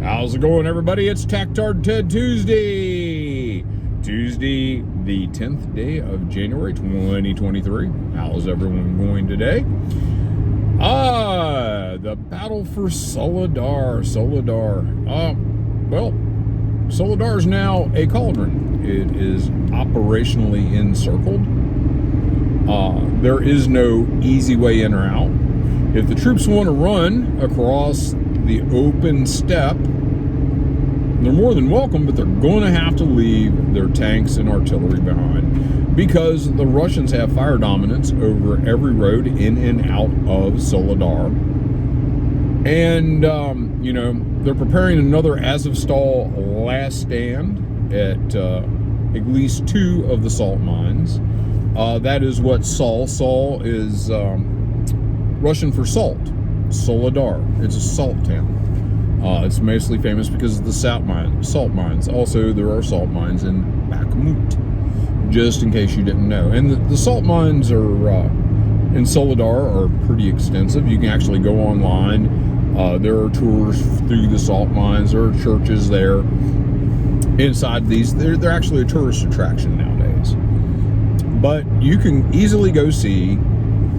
How's it going, everybody? It's Tactard Ted Tuesday, the 10th day of January 2023. How's everyone going today? The battle for Soledar. Well, Soledar is now a cauldron. It is operationally encircled. There is no easy way in or out. If the troops want to run across the open steppe, they're more than welcome, but they're going to have to leave their tanks and artillery behind because the Russians have fire dominance over every road in and out of Soledar. And, they're preparing another Azovstal last stand at least two of the salt mines. That is what Sol is Russian for salt. Soledar. It's a salt town. It's mostly famous because of the salt mines. Also, there are salt mines in Bakhmut, just in case you didn't know. And the salt mines are in Soledar are pretty extensive. You can actually go online. There are tours through the salt mines. There are churches there. Inside these, they're actually a tourist attraction nowadays. But you can easily go see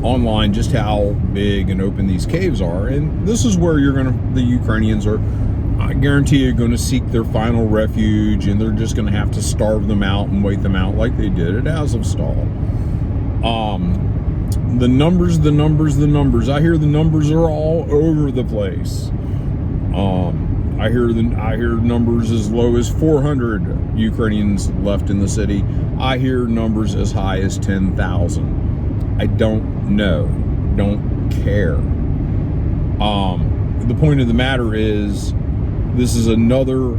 online just how big and open these caves are, and this is where the Ukrainians are, I guarantee you, going to seek their final refuge, and they're just going to have to starve them out and wait them out like they did at Azovstal. The numbers. I hear the numbers are all over the place. I hear numbers as low as 400 Ukrainians left in the city. I hear numbers as high as 10,000. I don't know. Don't care. The point of the matter is, this is another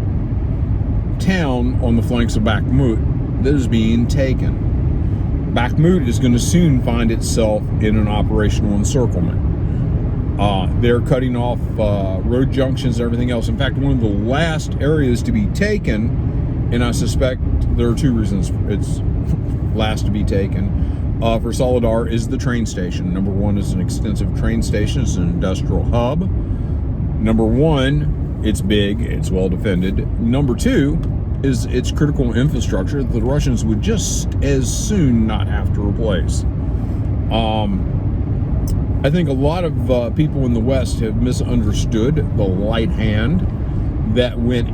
town on the flanks of Bakhmut that is being taken. Bakhmut is going to soon find itself in an operational encirclement. They're cutting off road junctions and everything else. In fact, one of the last areas to be taken, and I suspect there are two reasons it's last to be taken, for Soledar, is the train station. Number one is an extensive train station. It's an industrial hub. Number one, it's big, it's well defended. Number two is its critical infrastructure that the Russians would just as soon not have to replace. I think a lot of people in the West have misunderstood the light hand that went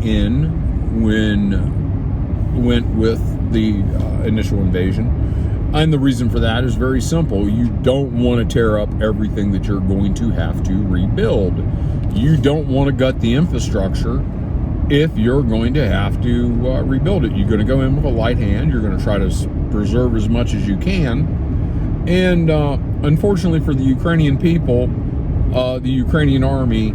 with the initial invasion. And the reason for that is very simple. You don't want to tear up everything that you're going to have to rebuild. You don't want to gut the infrastructure if you're going to have to rebuild it. You're going to go in with a light hand. You're going to try to preserve as much as you can. And unfortunately for the Ukrainian people, the Ukrainian army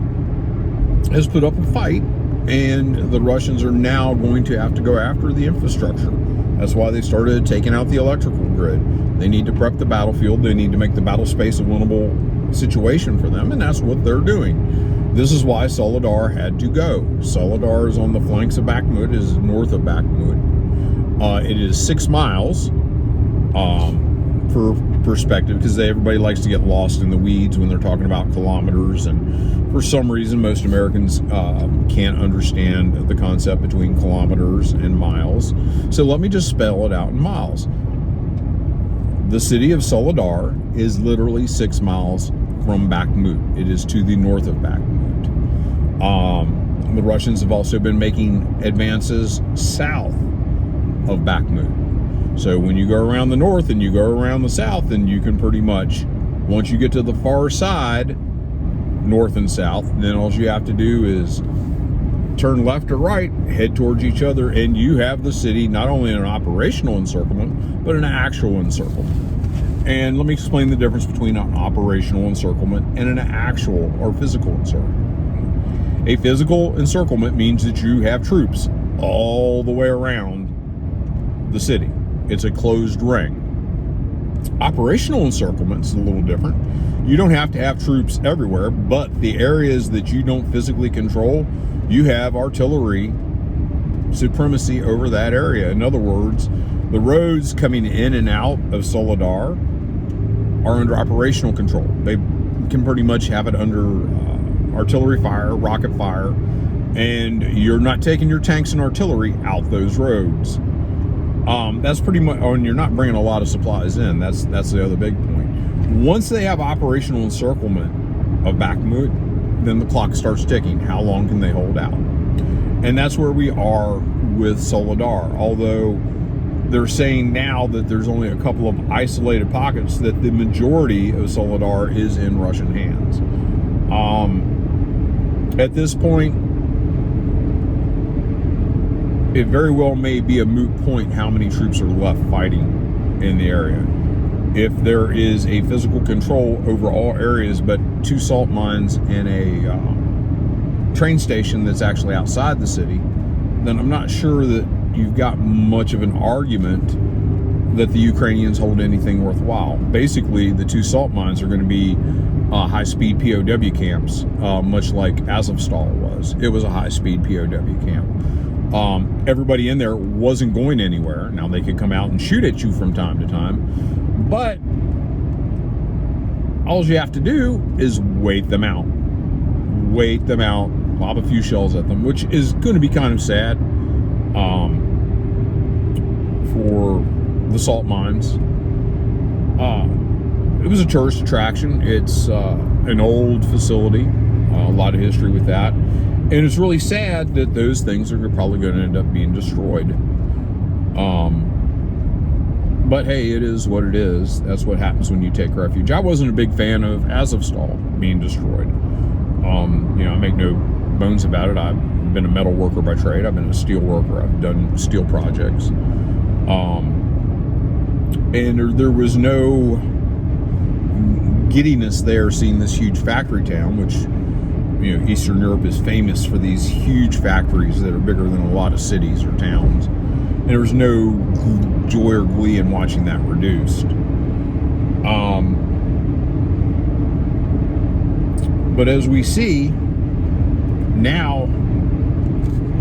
has put up a fight, and the Russians are now going to have to go after the infrastructure. That's why they started taking out the electrical grid. They need to prep the battlefield. They need to make the battle space a winnable situation for them, and that's what they're doing. This is why Soledar had to go. Soledar is on the flanks of Bakhmut, is north of Bakhmut. It is 6 miles, for perspective, because everybody likes to get lost in the weeds when they're talking about kilometers, and for some reason most Americans can't understand the concept between kilometers and miles. So let me just spell it out in miles. The city of Soledar is literally 6 miles from Bakhmut. It is to the north of Bakhmut. The Russians have also been making advances south of Bakhmut. So when you go around the north and you go around the south, then you can pretty much, once you get to the far side, north and south, then all you have to do is turn left or right, head towards each other, and you have the city not only in an operational encirclement, but an actual encirclement. And let me explain the difference between an operational encirclement and an actual or physical encirclement. A physical encirclement means that you have troops all the way around the city. It's a closed ring. Operational encirclement is a little different. You don't have to have troops everywhere, but the areas that you don't physically control, you have artillery supremacy over that area. In other words, the roads coming in and out of Soledar are under operational control. They can pretty much have it under artillery fire, rocket fire, And you're not taking your tanks and artillery out those roads. That's pretty much, and you're not bringing a lot of supplies in. That's the other big point. Once they have operational encirclement of Bakhmut, then the clock starts ticking. How long can they hold out? And that's where we are with Soledar. Although they're saying now that there's only a couple of isolated pockets, that the majority of Soledar is in Russian hands. At this point, it very well may be a moot point how many troops are left fighting in the area. If there is a physical control over all areas but 2 salt mines and a train station that's actually outside the city, then I'm not sure that you've got much of an argument that the Ukrainians hold anything worthwhile. Basically, the 2 salt mines are going to be high-speed POW camps, much like Azovstal was. It was a high-speed POW camp. Everybody in there wasn't going anywhere. Now, they could come out and shoot at you from time to time, but all you have to do is wait them out. Wait them out, lob a few shells at them, which is going to be kind of sad for the salt mines. It was a tourist attraction. It's an old facility, a lot of history with that. And it's really sad that those things are probably going to end up being destroyed. But hey, it is what it is. That's what happens when you take refuge. I wasn't a big fan of Azovstal being destroyed. You know, I make no bones about it. I've been a metal worker by trade. I've been a steel worker. I've done steel projects. And there was no giddiness there seeing this huge factory town, which, you know, Eastern Europe is famous for these huge factories that are bigger than a lot of cities or towns. And there was no joy or glee in watching that reduced. But as we see, now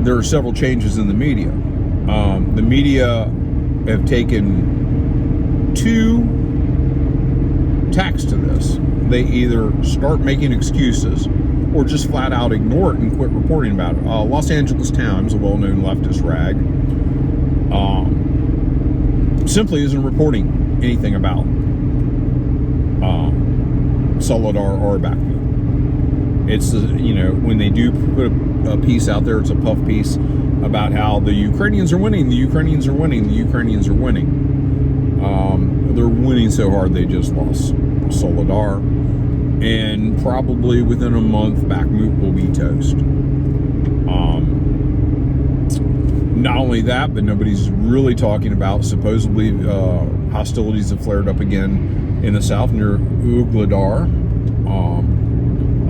there are several changes in the media. The media have taken 2 tacks to this. They either start making excuses or just flat out ignore it and quit reporting about it. Los Angeles Times, a well-known leftist rag, simply isn't reporting anything about Soledar or Bakhmut. It's, you know, when they do put a piece out there, it's a puff piece about how the Ukrainians are winning, the Ukrainians are winning, the Ukrainians are winning. They're winning so hard they just lost Soledar. And probably within a month, Bakhmut will be toast. Not only that, but nobody's really talking about supposedly hostilities have flared up again in the south near Soledar.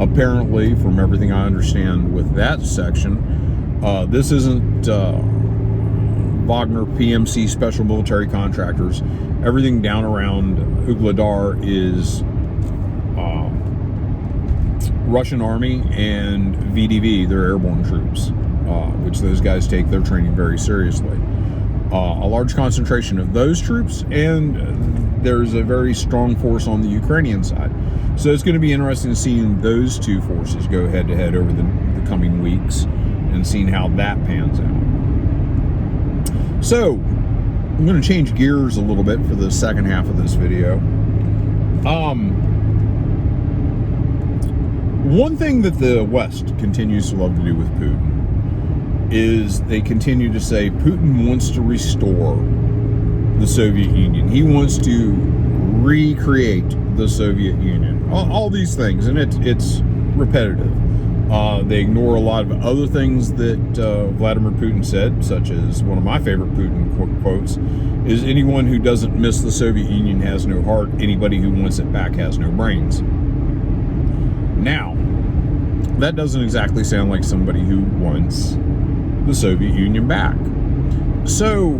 Apparently, from everything I understand with that section, this isn't Wagner PMC special military contractors. Everything down around Soledar is Russian Army and VDV, their airborne troops, which those guys take their training very seriously. A large concentration of those troops, and there's a very strong force on the Ukrainian side. So it's going to be interesting seeing those 2 forces go head-to-head over the coming weeks and seeing how that pans out. So, I'm going to change gears a little bit for the second half of this video. One thing that the West continues to love to do with Putin is they continue to say Putin wants to restore the Soviet Union. He wants to recreate the Soviet Union. All these things, and it's repetitive. They ignore a lot of other things that Vladimir Putin said, such as one of my favorite Putin quotes, is anyone who doesn't miss the Soviet Union has no heart. Anybody who wants it back has no brains. Now, that doesn't exactly sound like somebody who wants the Soviet Union back. So,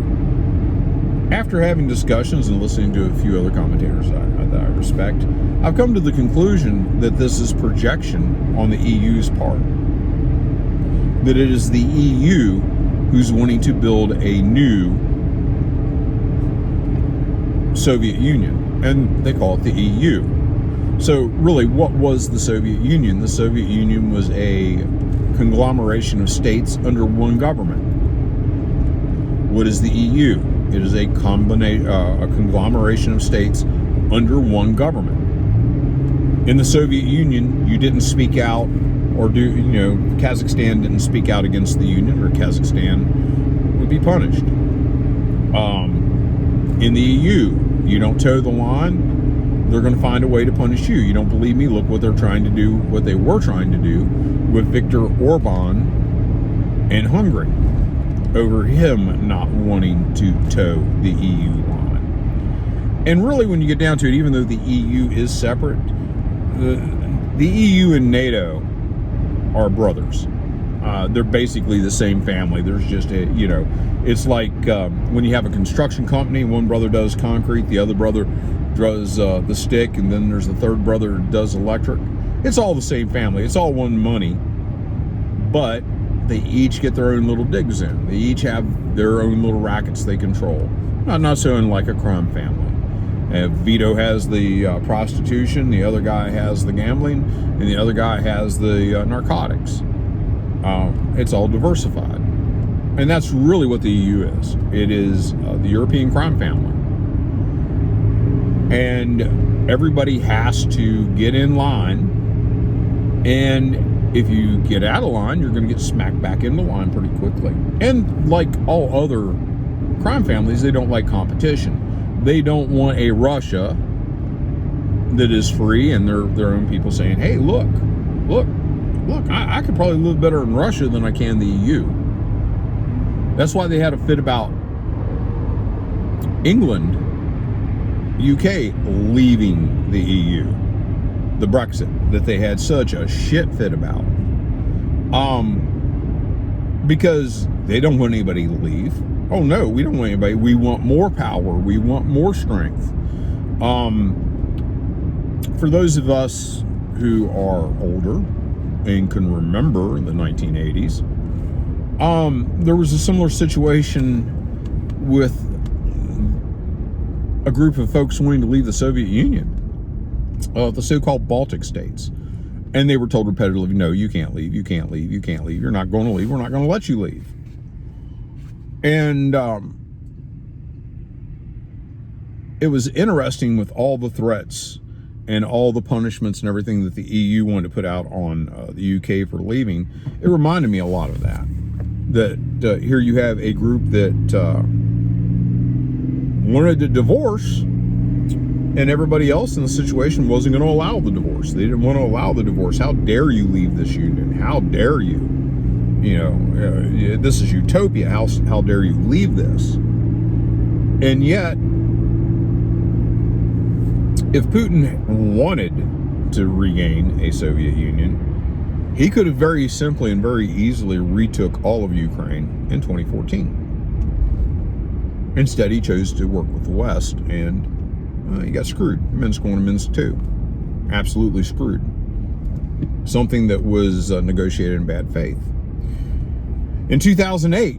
after having discussions and listening to a few other commentators that I respect, I've come to the conclusion that this is projection on the EU's part. That it is the EU who's wanting to build a new Soviet Union, and they call it the EU. So really, what was the Soviet Union? The Soviet Union was a conglomeration of states under one government. What is the EU? It is a conglomeration of states under one government. In the Soviet Union, you didn't speak out, or Kazakhstan didn't speak out against the Union, or Kazakhstan would be punished. In the EU, you don't toe the line, they're going to find a way to punish you. You don't believe me? Look what they're trying to do, what they were trying to do with Viktor Orban in Hungary, over him not wanting to toe the EU line. And really, when you get down to it, even though the EU is separate, the EU and NATO are brothers. They're basically the same family. There's just it's like when you have a construction company, one brother does concrete, the other brother does the stick, and then there's the third brother who does electric. It's all the same family. It's all one money, but they each get their own little digs in. They each have their own little rackets they control. Not so in like a crime family. Vito has the prostitution, the other guy has the gambling, and the other guy has the narcotics. It's all diversified. And that's really what the EU is. It is the European crime family. And everybody has to get in line. And if you get out of line, you're going to get smacked back into line pretty quickly. And like all other crime families, they don't like competition. They don't want a Russia that is free and their own people saying, hey, look, I could probably live better in Russia than I can the EU. That's why they had a fit about England, UK leaving the EU, the Brexit, that they had such a shit fit about. Because they don't want anybody to leave. Oh no, we don't want anybody. We want more power. We want more strength. For those of us who are older and can remember the 1980s, there was a similar situation with a group of folks wanting to leave the Soviet Union, the so-called Baltic states. And they were told repetitively, no, you can't leave, you can't leave, you can't leave. You're not going to leave. We're not going to let you leave. And it was interesting with all the threats and all the punishments and everything that the EU wanted to put out on the UK for leaving. It reminded me a lot of that. That here you have a group that wanted to divorce, and everybody else in the situation wasn't going to allow the divorce. They didn't want to allow the divorce. How dare you leave this union? How dare you? This is utopia. How dare you leave this? And yet, if Putin wanted to regain a Soviet Union, he could have very simply and very easily retook all of Ukraine in 2014. Instead, he chose to work with the West, and he got screwed. Minsk 1 and Minsk 2. Absolutely screwed. Something that was negotiated in bad faith. In 2008,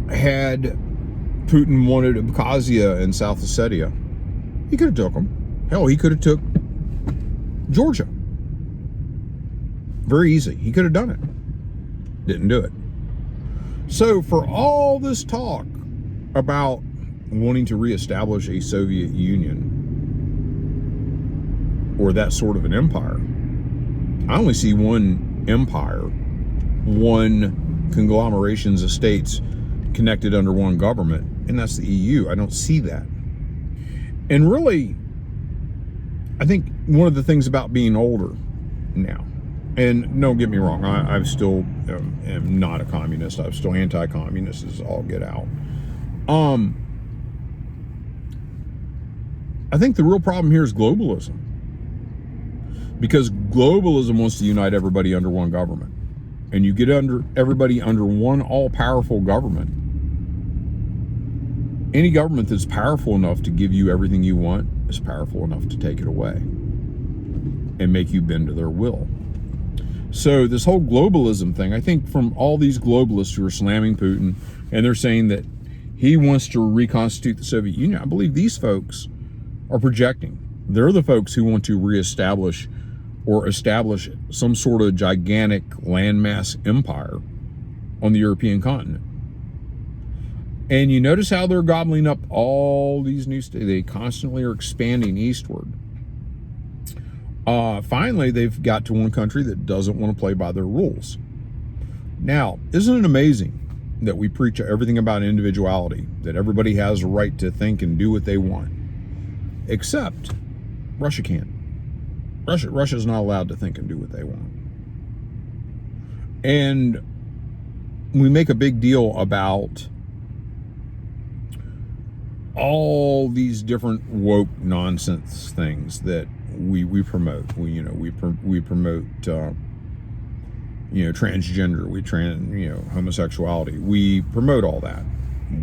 had Putin wanted Abkhazia and South Ossetia, he could have took them. Hell, he could have took Georgia. Very easy. He could have done it. Didn't do it. So for all this talk about wanting to reestablish a Soviet Union or that sort of an empire, I only see one empire, one conglomerations of states connected under one government, and that's the EU. I don't see that. And really, I think one of the things about being older now, and don't get me wrong, I still am not a communist. I'm still anti-communist as all get out. I think the real problem here is globalism. Because globalism wants to unite everybody under one government. And you get everybody under one all-powerful government. Any government that's powerful enough to give you everything you want is powerful enough to take it away and make you bend to their will. So this whole globalism thing, I think from all these globalists who are slamming Putin, and they're saying that he wants to reconstitute the Soviet Union, I believe these folks are projecting. They're the folks who want to reestablish or establish some sort of gigantic landmass empire on the European continent. And you notice how they're gobbling up all these new states. They constantly are expanding eastward. Finally, they've got to one country that doesn't want to play by their rules. Now, isn't it amazing that we preach everything about individuality, that everybody has a right to think and do what they want, except Russia can't. Russia's not allowed to think and do what they want. And we make a big deal about all these different woke nonsense things that we promote. We promote transgender, homosexuality. We promote all that.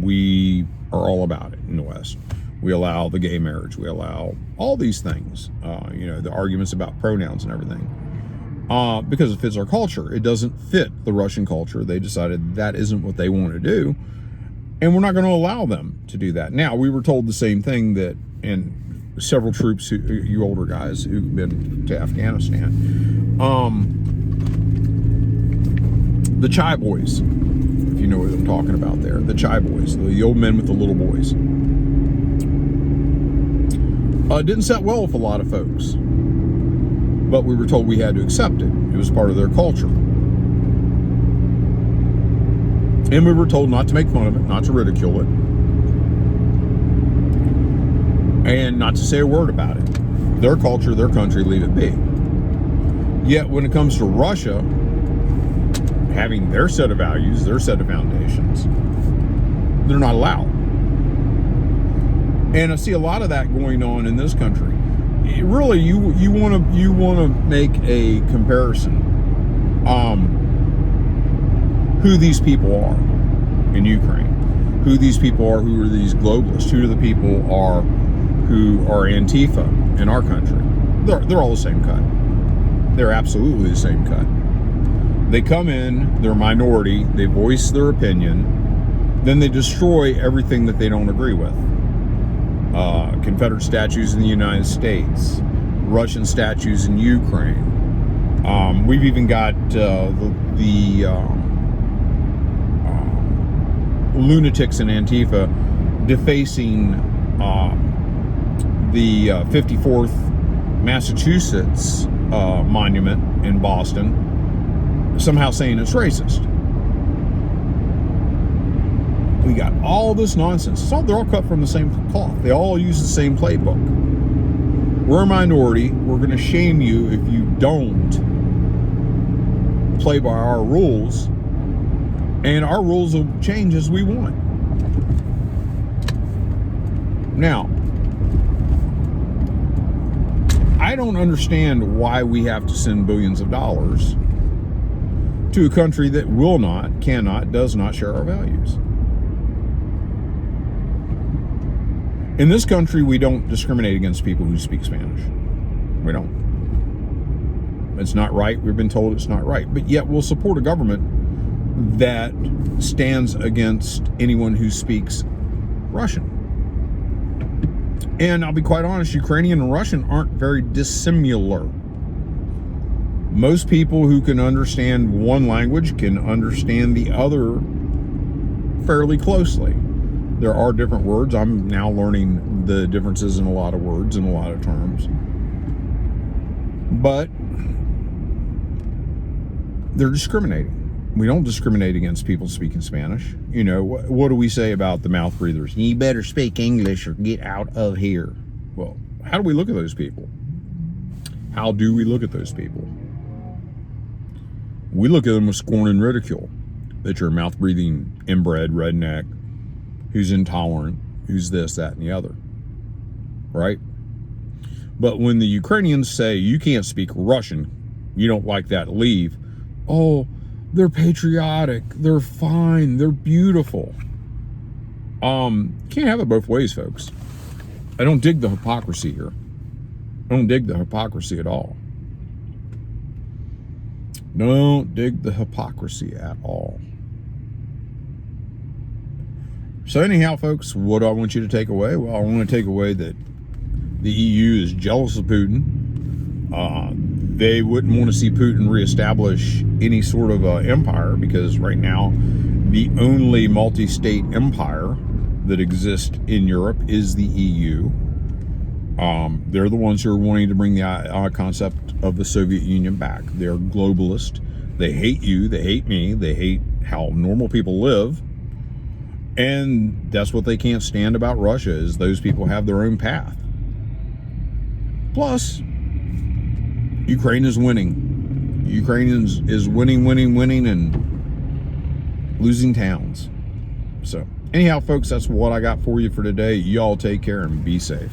We are all about it in the West. We allow the gay marriage. We allow all these things, the arguments about pronouns and everything, because it fits our culture. It doesn't fit the Russian culture. They decided that isn't what they want to do, and we're not going to allow them to do that. Now, we were told the same thing and several troops, you older guys who've been to Afghanistan, the Chai Boys, if you know what I'm talking about there, the Chai Boys, the old men with the little boys. Didn't set well with a lot of folks, but we were told we had to accept it. It was part of their culture. And we were told not to make fun of it, not to ridicule it, and not to say a word about it. Their culture, their country, leave it be. Yet when it comes to Russia having their set of values, their set of foundations, they're not allowed. And I see a lot of that going on in this country. Really, you want to make a comparison. Who these people are in Ukraine, who these people are, who are these globalists, who the people are who are Antifa in our country. They're all the same cut. They're absolutely the same cut. They come in, they're a minority, they voice their opinion, then they destroy everything that they don't agree with. Confederate statues in the United States, Russian statues in Ukraine. We've even got the lunatics in Antifa defacing the 54th Massachusetts monument in Boston, somehow saying it's racist. We got all this nonsense. They're all cut from the same cloth. They all use the same playbook. We're a minority. We're going to shame you if you don't play by our rules, and our rules will change as we want. Now, I don't understand why we have to send billions of dollars to a country that will not, cannot, does not share our values. In this country, we don't discriminate against people who speak Spanish. We don't. It's not right. We've been told it's not right. But yet we'll support a government that stands against anyone who speaks Russian. And I'll be quite honest, Ukrainian and Russian aren't very dissimilar. Most people who can understand one language can understand the other fairly closely. There are different words. I'm now learning the differences in a lot of words and a lot of terms. But they're discriminating. We don't discriminate against people speaking Spanish. You know, what do we say about the mouth breathers? You better speak English or get out of here. Well, how do we look at those people? How do we look at those people? We look at them with scorn and ridicule. That you're a mouth-breathing, inbred, redneck, who's intolerant, who's this, that, and the other. Right? But when the Ukrainians say, you can't speak Russian, you don't like that, leave. Oh, they're patriotic, they're fine, they're beautiful. Can't have it both ways, folks. I don't dig the hypocrisy here. I don't dig the hypocrisy at all. Don't dig the hypocrisy at all. So anyhow, folks, what do I want you to take away? Well, I want to take away that the EU is jealous of Putin. They wouldn't want to see Putin reestablish any sort of empire, because right now the only multi-state empire that exists in Europe is the EU. They're the ones who are wanting to bring the concept of the Soviet Union back. They're globalist. They hate you. They hate me. They hate how normal people live. And that's what they can't stand about Russia, is those people have their own path. Plus, Ukraine is winning. Ukraine is winning, and losing towns. So anyhow, folks, that's what I got for you for today. Y'all take care and be safe.